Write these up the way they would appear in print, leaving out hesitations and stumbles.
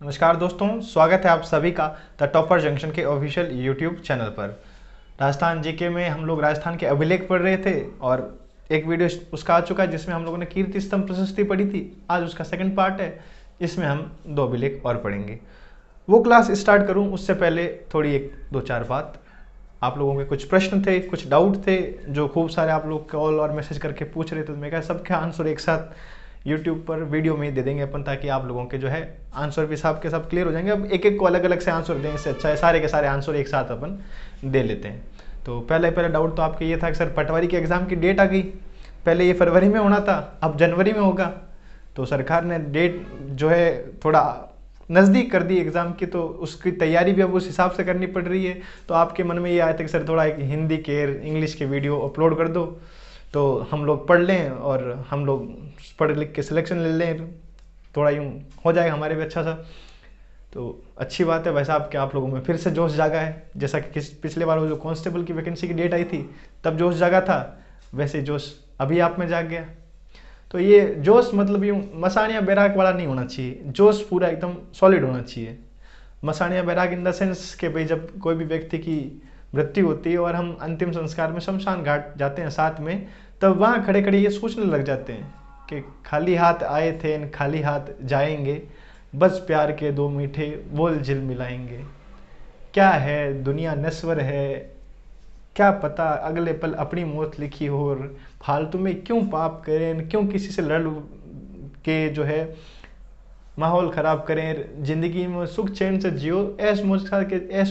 नमस्कार दोस्तों, स्वागत है आप सभी का द टॉपर जंक्शन के ऑफिशियल यूट्यूब चैनल पर। राजस्थान जीके में हम लोग राजस्थान के अभिलेख पढ़ रहे थे और एक वीडियो उसका आ चुका है जिसमें हम लोगों ने कीर्ति स्तंभ प्रशस्ति पढ़ी थी। आज उसका सेकंड पार्ट है, इसमें हम दो अभिलेख और पढ़ेंगे। वो क्लास स्टार्ट करूं उससे पहले थोड़ी एक दो चार बात। आप लोगों के कुछ प्रश्न थे, कुछ डाउट थे जो खूब सारे आप लोग कॉल और मैसेज करके पूछ रहे थे, तो मैं कहा सबके आंसर एक साथ यूट्यूब पर वीडियो में दे देंगे अपन, ताकि आप लोगों के जो है आंसर भी सब के सब क्लियर हो जाएंगे। अब एक एक को अलग अलग से आंसर देने से अच्छा है सारे के सारे आंसर एक साथ अपन दे लेते हैं। तो पहले डाउट तो आपके ये था कि सर पटवारी के एग्ज़ाम की डेट आ गई, पहले ये फरवरी में होना था, अब जनवरी में होगा। तो सरकार ने डेट जो है थोड़ा नज़दीक कर दी एग्ज़ाम की, तो उसकी तैयारी भी अब उस हिसाब से करनी पड़ रही है। तो आपके मन में ये आया था कि सर थोड़ा एक हिंदी के इंग्लिश के वीडियो अपलोड कर दो तो हम लोग पढ़ लें और हम लोग पढ़ लिख के सिलेक्शन ले लें, थोड़ा यूँ हो जाएगा हमारे भी अच्छा सा। तो अच्छी बात है। वैसे आप लोगों में फिर से जोश जागा है, जैसा कि पिछले बार वो जो कांस्टेबल की वैकेंसी की डेट आई थी तब जोश जागा था, वैसे जोश अभी आप में जाग गया। तो ये जोश मतलब यूँ मसानिया बैराग वाला नहीं होना चाहिए, जोश पूरा एकदम सॉलिड होना चाहिए। मसानिया बैराग इन द सेंस कि भाई जब कोई भी व्यक्ति की मृत्यु होती है और हम अंतिम संस्कार में शमशान घाट जाते हैं साथ में, तब वहाँ खड़े खड़े ये सोचने लग जाते हैं कि खाली हाथ आए थे खाली हाथ जाएंगे, बस प्यार के दो मीठे बोल झिल मिलाएंगे। क्या है दुनिया नश्वर है, क्या पता अगले पल अपनी मौत लिखी हो, और फालतू में क्यों पाप करें, क्यों किसी से लड़ के जो है माहौल ख़राब करें। ज़िंदगी में सुख चैन से जियो, ऐश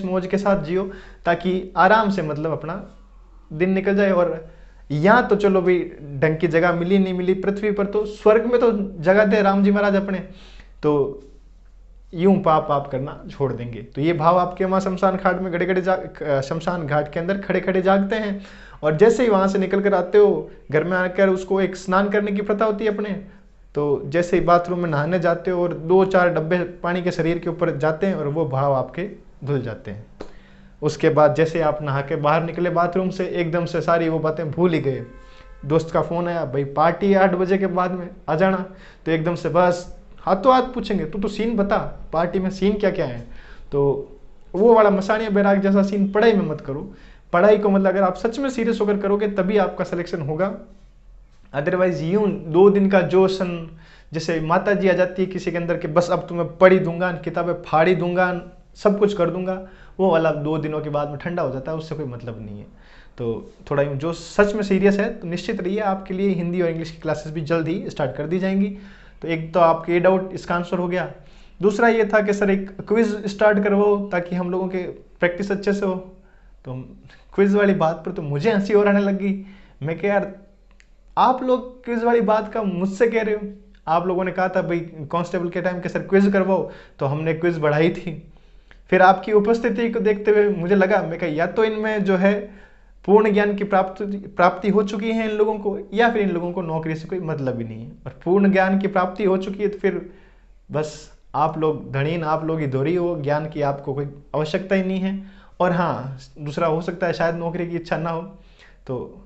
मौज के साथ जियो, ताकि आराम से मतलब अपना दिन निकल जाए। और यहाँ तो चलो भाई ढंग की जगह मिली नहीं मिली पृथ्वी पर, तो स्वर्ग में तो जगह दे राम जी महाराज अपने, तो यूं पाप करना छोड़ देंगे। तो ये भाव आपके वहाँ शमशान घाट में शमशान घाट के अंदर खड़े खड़े जागते हैं। और जैसे ही वहाँ से निकल कर आते हो घर में आकर उसको एक स्नान करने की प्रथा होती है अपने, तो जैसे ही बाथरूम में नहाने जाते हो और दो चार डब्बे पानी के शरीर के ऊपर जाते हैं और वो भाव आपके धुल जाते हैं। उसके बाद जैसे आप नहा के बाहर निकले बाथरूम से, एकदम से सारी वो बातें भूल ही गए। दोस्त का फ़ोन आया, भाई पार्टी 8 बजे के बाद में आ जाना, तो एकदम से बस हाथों हाथ पूछेंगे तू तो सीन बता, पार्टी में सीन क्या क्या है। तो वो वाला मसानिया बैराग जैसा सीन पढ़ाई में मत करो। पढ़ाई को मतलब अगर आप सच में सीरियस होकर करोगे तभी आपका सिलेक्शन होगा। अदरवाइज यूं 2 दिन का जोशन, जैसे माता जी आ जाती है किसी के अंदर के बस अब तुम्हें पढ़ी दूंगा, किताबें फाड़ी दूंगा, सब कुछ कर दूंगा, वो वाला 2 दिनों के बाद में ठंडा हो जाता है, उससे कोई मतलब नहीं है। तो थोड़ा यूँ जो सच में सीरियस है तो निश्चित रहिए, आपके लिए हिंदी और इंग्लिश की क्लासेस भी जल्द ही स्टार्ट कर दी जाएंगी। तो एक तो आपके ये डाउट इसका आंसर हो गया। दूसरा ये था कि सर एक क्विज स्टार्ट करवाओ ताकि हम लोगों के प्रैक्टिस अच्छे से हो। तो क्विज वाली बात पर तो मुझे हंसी और आने लगी। मैं क्या यार, आप लोग क्विज वाली बात का मुझसे कह रहे हो? आप लोगों ने कहा था भाई कांस्टेबल के टाइम के सर क्विज करवाओ, तो हमने क्विज बढ़ाई थी। फिर आपकी उपस्थिति को देखते हुए मुझे लगा, मैं कहा या तो इनमें जो है पूर्ण ज्ञान की प्राप्ति हो चुकी है इन लोगों को, या फिर इन लोगों को नौकरी से कोई मतलब ही नहीं है। और पूर्ण ज्ञान की प्राप्ति हो चुकी है तो फिर बस आप लोग धड़ीन, आप लोग ही धोरी हो, ज्ञान की आपको कोई आवश्यकता ही नहीं है। और हाँ, दूसरा हो सकता है शायद नौकरी की इच्छा ना हो। तो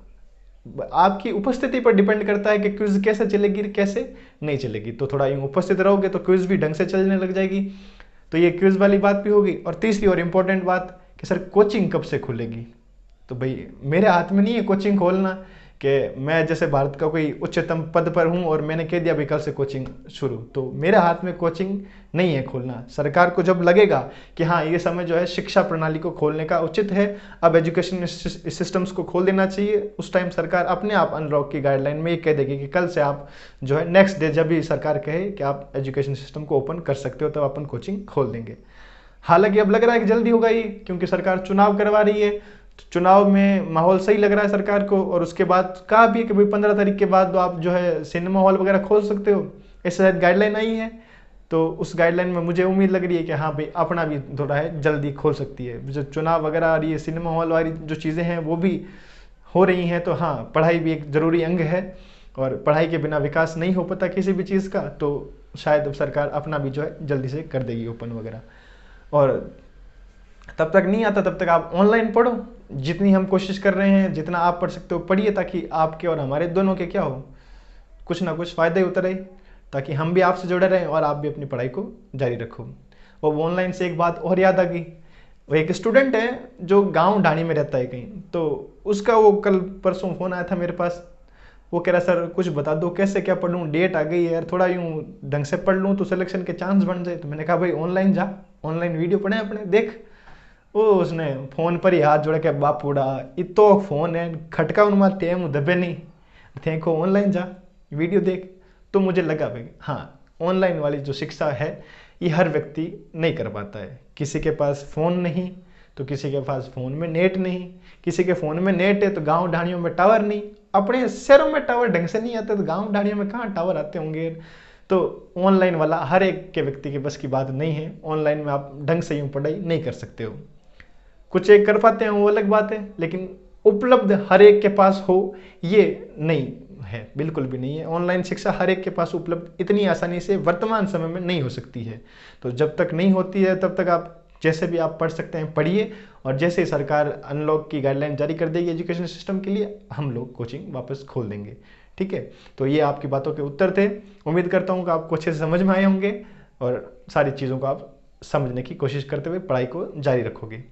आपकी उपस्थिति पर डिपेंड करता है कि क्विज कैसे चलेगी कैसे नहीं चलेगी। तो थोड़ा यूँ उपस्थित रहोगे तो क्विज भी ढंग से चलने लग जाएगी। तो ये क्विज वाली बात भी होगी। और तीसरी और इम्पोर्टेंट बात कि सर कोचिंग कब से खुलेगी? तो भाई मेरे हाथ में नहीं है कोचिंग खोलना, कि मैं जैसे भारत का कोई उच्चतम पद पर हूँ और मैंने कह दिया भाई कल से कोचिंग शुरू। तो मेरे हाथ में कोचिंग नहीं है खोलना। सरकार को जब लगेगा कि हाँ ये समय जो है शिक्षा प्रणाली को खोलने का उचित है, अब एजुकेशन सिस्टम्स को खोल देना चाहिए, उस टाइम सरकार अपने आप अनलॉक की गाइडलाइन में ये कह देगी कि कल से आप जो है नेक्स्ट डे जब भी सरकार कहे कि आप एजुकेशन सिस्टम को ओपन कर सकते हो तब अपन कोचिंग खोल देंगे। हालांकि अब लग रहा है कि जल्दी होगा ही, क्योंकि सरकार चुनाव करवा रही है। तो चुनाव में माहौल सही लग रहा है सरकार को। और उसके बाद कहा भी है कि भाई 15 तारीख के बाद तो आप जो है सिनेमा हॉल वगैरह खोल सकते हो, ऐसे शायद गाइडलाइन आई है। तो उस गाइडलाइन में मुझे उम्मीद लग रही है कि हाँ भाई अपना भी थोड़ा है जल्दी खोल सकती है। जो चुनाव वगैरह आ रही है, सिनेमा हॉल वाली जो चीज़ें हैं वो भी हो रही हैं। तो हाँ, पढ़ाई भी एक ज़रूरी अंग है और पढ़ाई के बिना विकास नहीं हो पाता किसी भी चीज़ का। तो शायद अब सरकार अपना भी जो है जल्दी से कर देगी ओपन वगैरह। और तब तक नहीं आता तब तक आप ऑनलाइन पढ़ो, जितनी हम कोशिश कर रहे हैं, जितना आप पढ़ सकते हो पढ़िए, ताकि आपके और हमारे दोनों के क्या हो, कुछ ना कुछ फ़ायदे होते रहे, ताकि हम भी आपसे जुड़े रहें और आप भी अपनी पढ़ाई को जारी रखो। और ऑनलाइन से एक बात और याद आ गई, वो एक स्टूडेंट है जो गांव ढाणी में रहता है कहीं, तो उसका वो कल परसों फ़ोन आया था मेरे पास। वो कह रहा सर कुछ बता दो कैसे क्या पढ़ूँ, डेट आ गई है यार, थोड़ा यूँ ढंग से पढ़ लूँ तो सिलेक्शन के चांस बन जाए। तो मैंने कहा भाई ऑनलाइन जा, ऑनलाइन वीडियो पढ़े अपने देख। वो उसने फ़ोन पर ही हाथ जोड़ के बापूड़ा इतो फ़ोन है खटका उनमा टेम दबे नहीं थे को ऑनलाइन जा वीडियो देख। तो मुझे लगा भाई हाँ, ऑनलाइन वाली जो शिक्षा है ये हर व्यक्ति नहीं कर पाता है। किसी के पास फ़ोन नहीं तो किसी के पास फ़ोन में नेट नहीं, किसी के फ़ोन में नेट है तो गांव ढाणियों में टावर नहीं। अपने शहरों में टावर ढंग से नहीं आते तो गांव ढाणियों में कहाँ टावर आते होंगे। तो ऑनलाइन वाला हर एक के व्यक्ति के बस की बात नहीं है। ऑनलाइन में आप ढंग से यूँ पढ़ाई नहीं कर सकते हो। कुछ एक कर पाते हैं वो अलग बात है, लेकिन उपलब्ध हर एक के पास हो ये नहीं है, बिल्कुल भी नहीं है। ऑनलाइन शिक्षा हर एक के पास उपलब्ध इतनी आसानी से वर्तमान समय में नहीं हो सकती है। तो जब तक नहीं होती है तब तक आप जैसे भी आप पढ़ सकते हैं पढ़िए, और जैसे ही सरकार अनलॉक की गाइडलाइन जारी कर देगी एजुकेशन सिस्टम के लिए, हम लोग कोचिंग वापस खोल देंगे। ठीक है, तो ये आपकी बातों के उत्तर थे। उम्मीद करता हूँ कि आपको अच्छे से समझ में आए होंगे और सारी चीज़ों को आप समझने की कोशिश करते हुए पढ़ाई को जारी रखोगे।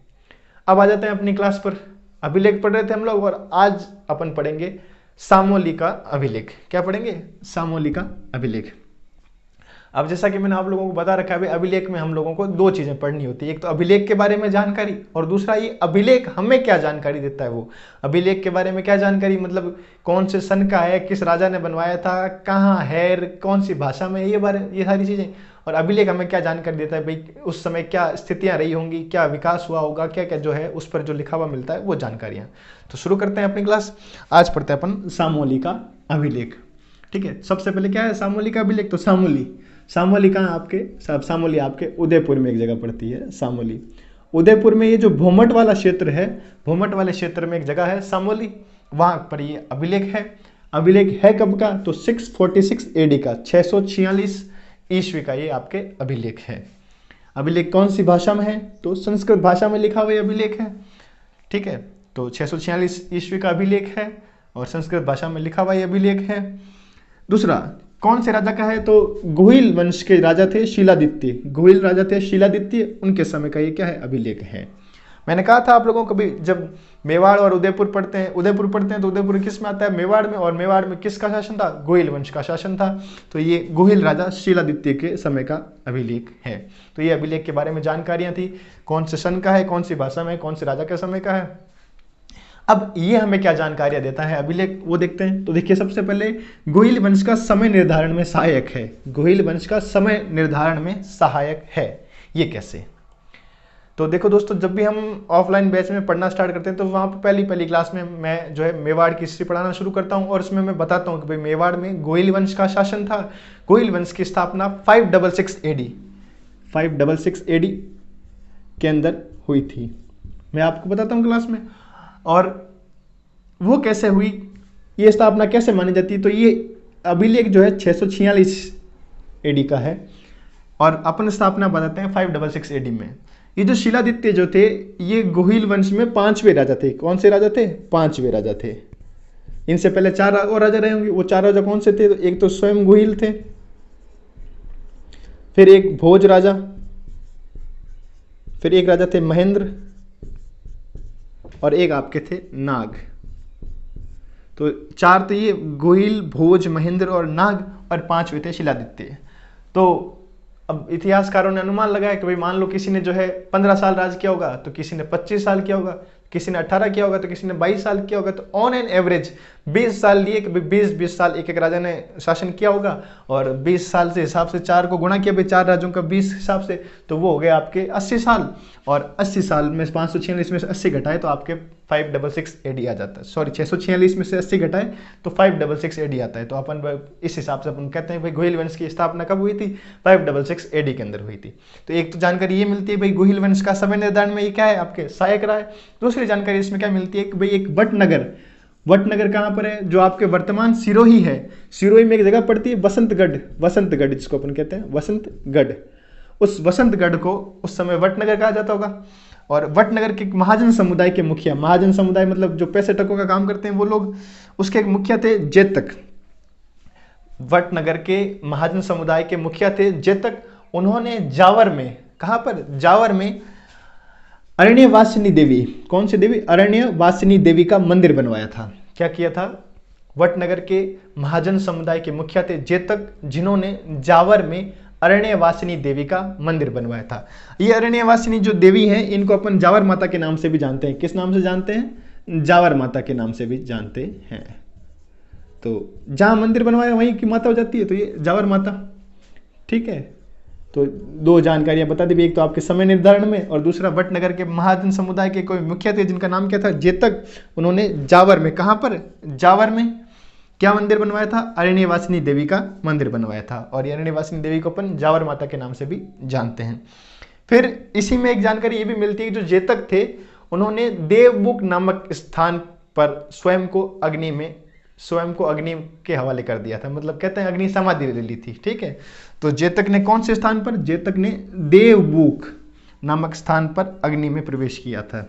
अब आ जाते हैं अपनी क्लास पर। अभिलेख पढ़ रहे थे हम लोग और आज अपन पढ़ेंगे सामोली का अभिलेख। क्या पढ़ेंगे? सामोली का अभिलेख। अब जैसा कि मैंने आप लोगों को बता रखा है, अभिलेख में हम लोगों को दो चीजें पढ़नी होती है, एक तो अभिलेख के बारे में जानकारी और दूसरा ये अभिलेख हमें क्या जानकारी देता है। वो अभिलेख के बारे में क्या जानकारी, मतलब कौन से सन का है, किस राजा ने बनवाया था, कहाँ है, कौन सी भाषा में, ये सारी चीजें। और अभिलेख हमें क्या जानकारी देता है भाई, उस समय क्या स्थितियां रही होंगी, क्या विकास हुआ होगा, क्या क्या जो है उस पर जो लिखा हुआ मिलता है वो जानकारियां। तो शुरू करते हैं अपनी क्लास। आज पढ़ते हैं अपन सामोली का अभिलेख। ठीक है, सबसे पहले क्या है सामोली का अभिलेख? तो सामोली कहाँ आपके साहब? सामोली आपके उदयपुर में एक जगह पड़ती है सामोली। उदयपुर में ये जो भोमट वाला क्षेत्र है, भोमट वाले क्षेत्र में एक जगह है सामोली, वहां पर ये अभिलेख है। अभिलेख है कब का? तो 646 एडी का, 646 ईस्वी का ये आपके अभिलेख है। अभिलेख कौन सी भाषा में है? तो संस्कृत भाषा में लिखा हुआ अभिलेख है। ठीक है, तो 646 ईस्वी का अभिलेख है और संस्कृत भाषा में लिखा हुआ अभिलेख है। दूसरा कौन से राजा का है? तो गुहिल वंश के राजा थे शीलादित्य, गुहिल राजा थे शीलादित्य, उनके समय का ये क्या है? अभिलेख है। मैंने कहा था आप लोगों को भी, जब मेवाड़ और उदयपुर पढ़ते हैं तो उदयपुर किस में आता है? मेवाड़ में। और मेवाड़ में किसका शासन था? गुहिल वंश का शासन था। तो ये गुहिल राजा शीलादित्य के समय का अभिलेख है। तो ये अभिलेख के बारे में जानकारियां थी, कौन से सन का है, कौन सी भाषा में, कौन से राजा के समय का है। अब ये हमें क्या जानकारियां देता है अभिलेख, वो देखते हैं। तो देखिए, सबसे पहले गुहिल वंश का समय निर्धारण में सहायक है। गुहिल वंश का समय निर्धारण में सहायक है, ये कैसे? तो देखो दोस्तों, जब भी हम ऑफलाइन बैच में पढ़ना स्टार्ट करते हैं तो वहाँ पर पहली क्लास में मैं जो है मेवाड़ की हिस्ट्री पढ़ाना शुरू करता हूँ और उसमें मैं बताता हूँ कि भाई मेवाड़ में गोहिल वंश का शासन था। गोहिल वंश की स्थापना 566 एडी के अंदर हुई थी, मैं आपको बताता हूँ क्लास में। और वो कैसे हुई, ये स्थापना कैसे मानी जाती है, तो ये अभिलेख जो है 646 एडी का है और अपन स्थापना बताते हैं 566 एडी में। ये जो शीलादित्य जो थे ये गुहिल वंश में 5वें राजा थे। कौन से राजा थे? 5वें राजा थे। इनसे पहले 4 और राजा रहे होंगे। वो 4 राजा कौन से थे? तो एक तो स्वयं गुहिल थे, फिर एक भोज राजा, फिर एक राजा थे महेंद्र और एक आपके थे नाग। तो 4 तो ये गुहिल, भोज, महेंद्र और नाग, और 5वें थे शीलादित्य। तो अब इतिहासकारों ने अनुमान लगाया कि भाई मान लो किसी ने जो है 15 साल राज किया होगा, तो किसी ने 25 साल किया होगा, किसी ने 18 किया होगा, तो किसी ने 22 साल किया होगा। तो ऑन एन एवरेज 20 साल लिए कि 20 साल एक राजा ने शासन किया होगा, और 20 साल से हिसाब से 4 को गुणा किया भाई 4 राज्यों का 20 हिसाब से, तो वो हो गए आपके 80 साल। और 80 साल में 546 में से 80 घटाए तो आपके 566 एडी आ जाता है। सॉरी, 646 में से 80 घटाए तो 566 एडी आता है। तो अपन इस हिसाब से अपन कहते हैं भाई गुहिल वंश की स्थापना कब हुई थी? 566 एडी के अंदर हुई थी। तो एक तो जानकारी ये मिलती है भाई गुहिल वंश का समय निर्धारण में ये क्या है आपके सहायक रहा है। दूसरी जानकारी इसमें क्या मिलती है कि भाई एक वटनगर कहाँ पर है? जो आपके वर्तमान सिरोही है, सिरोही में एक जगह पड़ती है वसंतगढ़ जिसको अपन कहते हैं वसंतगढ़। उस वसंतगढ़ को उस समय वटनगर कहा जाता होगा। और वटनगर के महाजन समुदाय के मुखिया, महाजन समुदाय मतलब जो पैसे टकों का काम करते हैं वो लोग, उसके एक मुखिया थे जेतक। वटनगर के महाजन समुदाय के मुखिया थे जेतक। उन्होंने जावर में, कहां पर? जावर में अरण्यवासिनी देवी, कौन सी देवी? अरण्यवासिनी देवी का मंदिर बनवाया था। क्या किया था? वटनगर के महाजन समुदाय के मुखिया थे जेतक, जिन्होंने जावर में अरण्यवासिनी देवी का मंदिर बनवाया था। ये अरण्यवासिनी जो देवी है, इनको अपन जावर माता के नाम से भी जानते हैं। किस नाम से जानते हैं? जावर माता के नाम से भी जानते हैं। तो जहां मंदिर बनवाया वहीं की माता हो जाती है, तो ये जावर माता। ठीक है, तो दो जानकारियां बता दी, एक तो आपके समय निर्धारण में, और दूसरा वटनगर के महाजन समुदाय के कोई मुखिया थे जिनका नाम क्या था? जेतक। उन्होंने जावर में, कहां पर? जावर में क्या मंदिर बनवाया था? अरण्यवासिनी देवी का मंदिर बनवाया था। और ये अरण्यवासिनी देवी को अपन जावर माता के नाम से भी जानते हैं। फिर इसी में एक जानकारी ये भी मिलती है कि जो जेतक थे, उन्होंने देवबुक नामक स्थान पर स्वयं को अग्नि के हवाले कर दिया था। मतलब कहते हैं अग्नि समाधि ले ली थी। ठीक है, तो जेतक ने कौन से स्थान पर? जेतक ने देवबुक नामक स्थान पर अग्नि में प्रवेश किया था।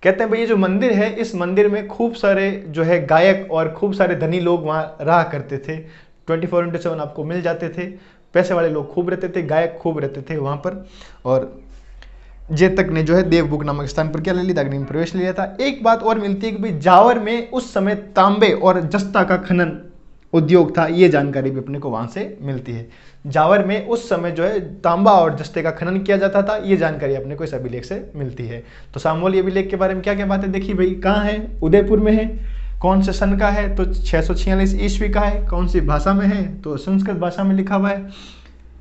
कहते हैं भाई ये जो मंदिर है, इस मंदिर में खूब सारे जो है गायक और खूब सारे धनी लोग वहां रहा करते थे। 24/7 आपको मिल जाते थे। पैसे वाले लोग खूब रहते थे, गायक खूब रहते थे वहां पर। और जेतक ने जो है देवबुक नामक स्थान पर क्या ले लिया? अग्नि में प्रवेश लिया था। एक बात और मिलती है कि भाई जावर में उस समय तांबे और जस्ता का खनन उद्योग था। ये जानकारी भी अपने को वहां से मिलती है। जावर में उस समय जो है तांबा और जस्ते का खनन किया जाता था। ये जानकारी अपने को इस अभिलेख से मिलती है। तो सामोली अभिलेख के बारे में क्या क्या बातें देखी भाई? कहाँ है? उदयपुर में है। कौन से सन का है? तो 646 ईस्वी का है। कौन सी भाषा में है? तो संस्कृत भाषा में लिखा हुआ है।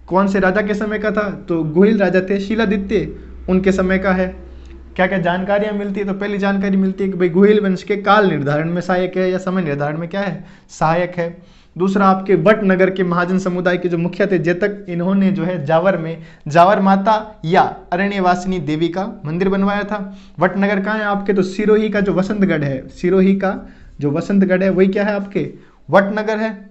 कौन से राजा के समय का था? तो गुहिल राजा थे, शीलादित्य, उनके समय का है। क्या क्या जानकारियां मिलती है? तो पहली जानकारी मिलती है कि भाई गुहिल वंश के काल निर्धारण में सहायक है, या समय निर्धारण में क्या है? सहायक है। दूसरा, आपके वटनगर के महाजन समुदाय के जो मुखिया थे जेतक, इन्होंने जो है जावर में जावर माता या अरण्यवासिनी देवी का मंदिर बनवाया था। वटनगर कहाँ है आपके? तो सिरोही का जो वसंतगढ़ है, सिरोही का जो वसंतगढ़ है वही क्या है आपके? वटनगर है।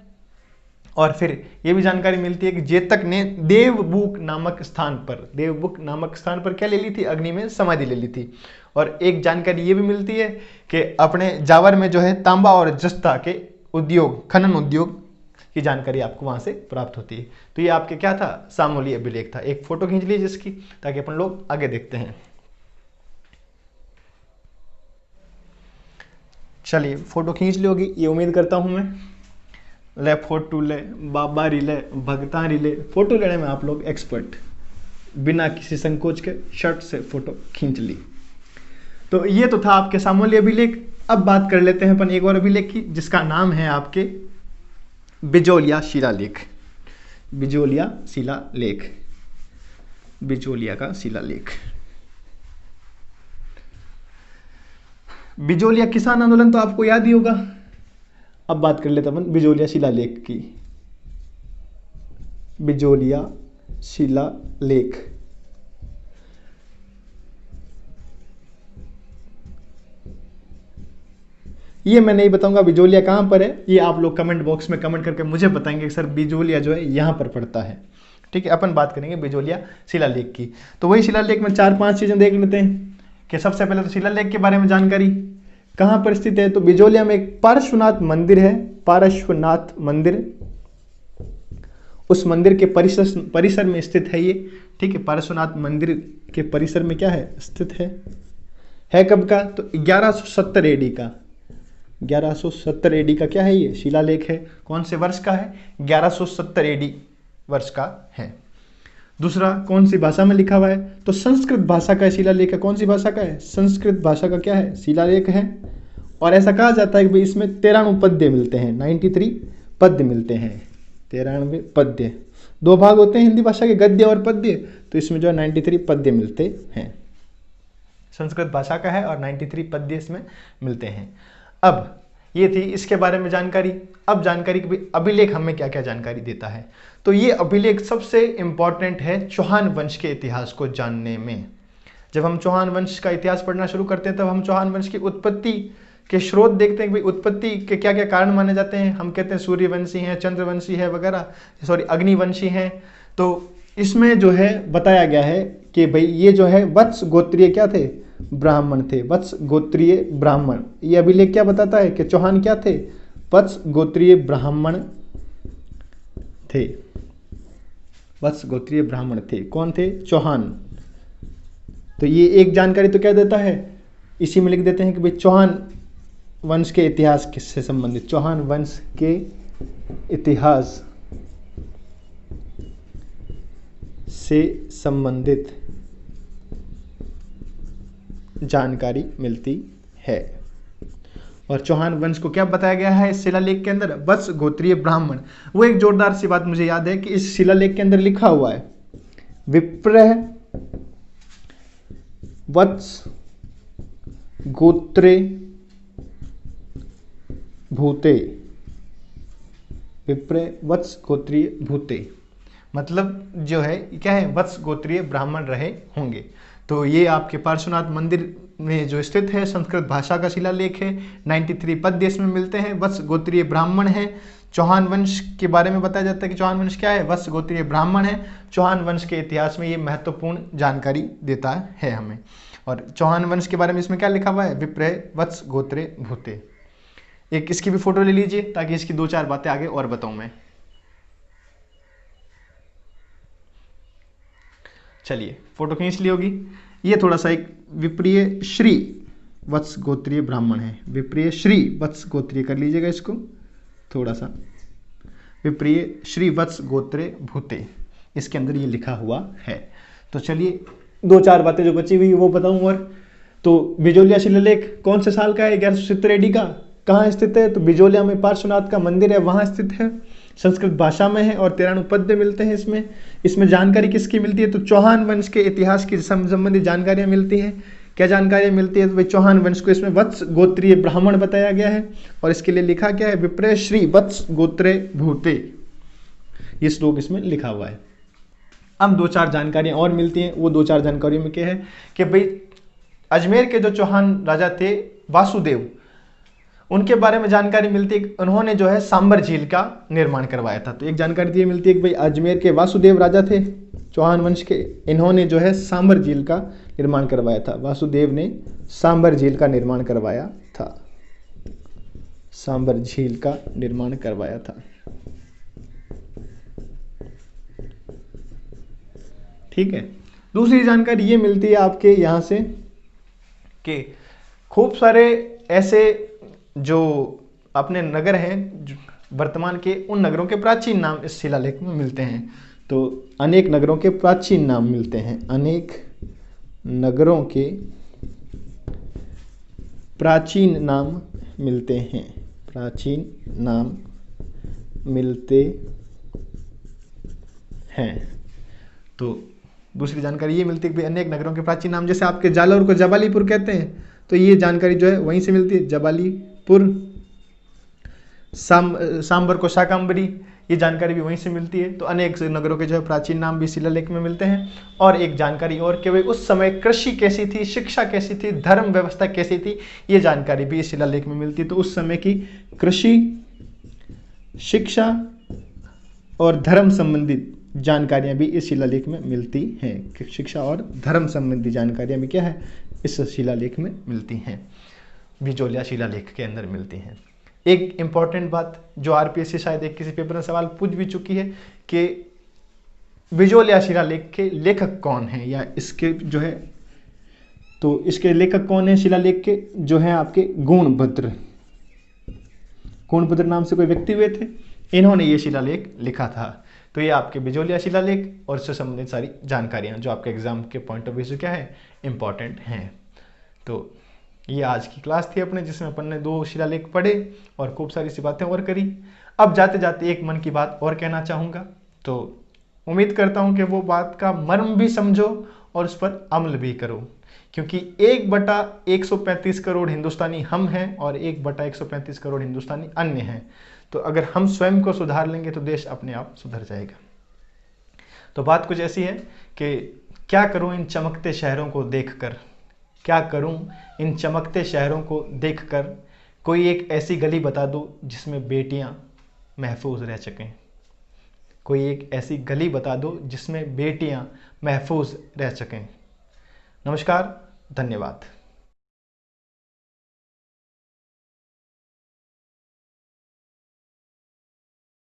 और फिर ये भी जानकारी मिलती है कि जेतक ने देवबुक नामक स्थान पर क्या ले ली थी? अग्नि में समाधि ले ली थी। और एक जानकारी ये भी मिलती है कि अपने जावर में जो है तांबा और जस्ता के उद्योग, खनन उद्योग की जानकारी आपको वहां से प्राप्त होती है। तो ये आपके क्या था? सामोली अभिलेख था। एक फोटो खींच लीजिए जिसकी, ताकि अपन लोग आगे देखते हैं। चलिए, फोटो खींच लोगी ये उम्मीद करता हूं मैं। ले फोटो ले, बाबा रिले, भगता रिले, फोटो लेने में आप लोग एक्सपर्ट, बिना किसी संकोच के शर्ट से फोटो खींच ली। तो ये तो था आपके सामोली अभिलेख। अब बात कर लेते हैं अपन एक और अभिलेख की, जिसका नाम है आपके बिजोलिया शिलालेख। बिजोलिया शिलालेख, बिजोलिया का शिलालेख। बिजोलिया किसान आंदोलन तो आपको याद ही होगा। अब बात कर लेते हैं बिजोलिया शिलालेख की। बिजोलिया शिलालेख, ये मैं नहीं बताऊंगा बिजोलिया कहां पर है। ये आप लोग कमेंट बॉक्स में कमेंट करके मुझे बताएंगे कि सर बिजोलिया जो है यहां पर पड़ता है। ठीक है, अपन बात करेंगे बिजोलिया शिलालेख की। तो वही शिलालेख में 4-5 चीजें देख लेते हैं कि सबसे पहले तो शिलालेख के बारे में जानकारी कहां पर स्थित है। तो बिजोलिया में एक पार्श्वनाथ मंदिर है, पार्श्वनाथ मंदिर। उस मंदिर के परिसर में स्थित है ये। ठीक है, पार्श्वनाथ मंदिर के परिसर में क्या है? स्थित है कब का? तो 1170 एडी का, 1170 एडी का क्या है ये? शिलालेख है। कौन से वर्ष का है? 1170 एडी वर्ष का है। दूसरा, कौन सी भाषा में लिखा हुआ है? तो संस्कृत भाषा का शिलालेख है। कौन सी भाषा का है? संस्कृत भाषा का क्या है? शिलालेख है। और ऐसा कहा जाता है कि भाई इसमें 93 पद्य मिलते हैं, 93 पद्य मिलते हैं, 93 पद्य। 2 भाग होते हैं हिंदी भाषा के, गद्य और पद्य। तो इसमें जो है 93 पद्य मिलते हैं। संस्कृत भाषा का है और 93 पद्य इसमें मिलते हैं। अब ये थी इसके बारे में जानकारी। अब जानकारी कि अभिलेख हमें क्या क्या जानकारी देता है। तो ये अभिलेख सबसे इंपॉर्टेंट है चौहान वंश के इतिहास को जानने में। जब हम चौहान वंश का इतिहास पढ़ना शुरू करते हैं तब हम चौहान वंश की उत्पत्ति के स्रोत देखते हैं कि भाई उत्पत्ति के क्या क्या कारण माने जाते हैं। हम कहते हैं सूर्यवंशी हैं, चंद्रवंशी है वगैरह, सॉरी अग्निवंशी हैं। तो इसमें जो है बताया गया है कि भाई ये जो है वत्स गोत्रीय क्या थे? ब्राह्मण थे, वत्स गोत्रीय ब्राह्मण। ये अभिलेख क्या बताता है कि चौहान क्या थे? वत्स गोत्रीय ब्राह्मण थे। वत्स गोत्रीय ब्राह्मण थे। कौन थे? चौहान। तो ये एक जानकारी तो क्या देता है, इसी में लिख देते हैं कि भाई चौहान वंश के इतिहास किससे संबंधित, चौहान वंश के इतिहास से संबंधित जानकारी मिलती है। और चौहान वंश को क्या बताया गया है इस शिलालेख के अंदर? वत्स गोत्रीय ब्राह्मण। वो एक जोरदार सी बात मुझे याद है कि इस शिलालेख के अंदर लिखा हुआ है विप्रह वत्स गोत्रे भूते, विप्रह वत्स गोत्रीय भूते, मतलब जो है क्या है, वत्स गोत्रीय ब्राह्मण रहे होंगे। तो ये आपके पार्श्वनाथ मंदिर में जो स्थित है, संस्कृत भाषा का शिलालेख है। 93 पद्य इसमें मिलते हैं। वत्स गोत्रीय ब्राह्मण है। चौहान वंश के बारे में बताया जाता है कि चौहान वंश क्या है, वत्स गोत्रीय ब्राह्मण है। चौहान वंश के इतिहास में ये महत्वपूर्ण जानकारी देता है हमें। और चौहान वंश के बारे में इसमें क्या लिखा हुआ है, विप्रह वत्स गोत्रे भूते। एक इसकी भी फोटो ले लीजिए ताकि इसकी 2-4 बातें आगे और बताऊं मैं। चलिए फोटो खींच ली होगी। ये थोड़ा सा एक विप्रिय श्री वत्स गोत्रीय ब्राह्मण है, विप्रिय श्री वत्स गोत्रीय कर लीजिएगा इसको थोड़ा सा, विप्रिय श्री वत्स गोत्रे भूते, इसके अंदर ये लिखा हुआ है। तो चलिए 2-4 बातें जो बची हुई वो बताऊं। और तो बिजोलिया शिलालेख कौन से साल का है? 1170 AD का। कहाँ स्थित है? तो बिजोलिया में पार्श्वनाथ का मंदिर है, वहां स्थित है। संस्कृत भाषा में है और 93 पद्य मिलते हैं इसमें। इसमें जानकारी किसकी मिलती है? तो चौहान वंश के इतिहास की संबंधित जानकारियां मिलती हैं। क्या जानकारियां मिलती है? तो भाई चौहान वंश को इसमें वत्स गोत्रीय ब्राह्मण बताया गया है और इसके लिए लिखा क्या है, विप्रह श्री वत्स गोत्रे भूते, ये श्लोक इसमें लिखा हुआ है। अब 2-4 जानकारियां और मिलती हैं। वो 2-4 जानकारियों में क्या है कि भाई अजमेर के जो चौहान राजा थे वासुदेव, उनके बारे में जानकारी मिलती है। उन्होंने जो है सांबर झील का निर्माण करवाया था। तो एक जानकारी ये मिलती है कि भाई अजमेर के वासुदेव राजा थे चौहान वंश के, इन्होंने जो है सांबर झील का निर्माण करवाया था। वासुदेव ने सांबर झील का निर्माण करवाया था, सांबर झील का निर्माण करवाया था। ठीक है। दूसरी जानकारी ये मिलती है आपके यहाँ से कि खूब सारे ऐसे जो अपने नगर हैं वर्तमान के, उन नगरों के प्राचीन नाम इस शिलालेख में मिलते हैं। तो अनेक नगरों के प्राचीन नाम मिलते हैं, अनेक नगरों के प्राचीन नाम मिलते हैं, प्राचीन नाम मिलते हैं। तो दूसरी जानकारी ये मिलती है कि अनेक नगरों के प्राचीन नाम, जैसे आपके जालौर को जबालीपुर कहते हैं, तो ये जानकारी जो है वहीं से मिलती है, जबालीपुर। सांबर को शाकंभरी, ये जानकारी भी वहीं से मिलती है। तो अनेक नगरों के जो है प्राचीन नाम भी शिलालेख में मिलते हैं। और एक जानकारी और कि भाई उस समय कृषि कैसी थी, शिक्षा कैसी थी, धर्म व्यवस्था कैसी थी, ये जानकारी भी इस शिलालेख में मिलती है। तो उस समय की कृषि, शिक्षा और धर्म संबंधित जानकारियां भी इस शिलालेख में मिलती हैं। शिक्षा और धर्म संबंधी जानकारियां भी क्या है, इस शिलालेख में मिलती हैं, बिजोलिया शिलालेख के अंदर मिलती हैं। एक इंपॉर्टेंट बात जो आरपीएससी शायद एक किसी पेपर में सवाल पूछ भी चुकी है कि बिजोलिया शिलालेख के लेखक कौन हैं, या इसके जो है, तो इसके लेखक कौन है शिलालेख के, जो है आपके गुणभद्र। गुणभद्र नाम से कोई व्यक्ति हुए थे, इन्होंने ये शिलालेख लिखा था। तो ये आपके बिजोलिया शिलालेख और इससे संबंधित सारी जानकारियां जो आपके एग्जाम के पॉइंट ऑफ व्यू से क्या है, इंपॉर्टेंट हैं। तो ये आज की क्लास थी अपने, जिसमें अपन ने 2 शिलालेख पढ़े और खूब सारी सी बातें और करी। अब जाते जाते एक मन की बात और कहना चाहूँगा, तो उम्मीद करता हूँ कि वो बात का मर्म भी समझो और उस पर अमल भी करो, क्योंकि 1/135 करोड़ हिंदुस्तानी हम हैं और 1/135 करोड़ हिंदुस्तानी अन्य हैं। तो अगर हम स्वयं को सुधार लेंगे तो देश अपने आप सुधर जाएगा। तो बात कुछ ऐसी है कि क्या करूं इन चमकते शहरों को देखकर, क्या करूं इन चमकते शहरों को देखकर, कोई एक ऐसी गली बता दो जिसमें बेटियां महफूज रह सकें, कोई एक ऐसी गली बता दो जिसमें बेटियां महफूज रह सकें। नमस्कार, धन्यवाद।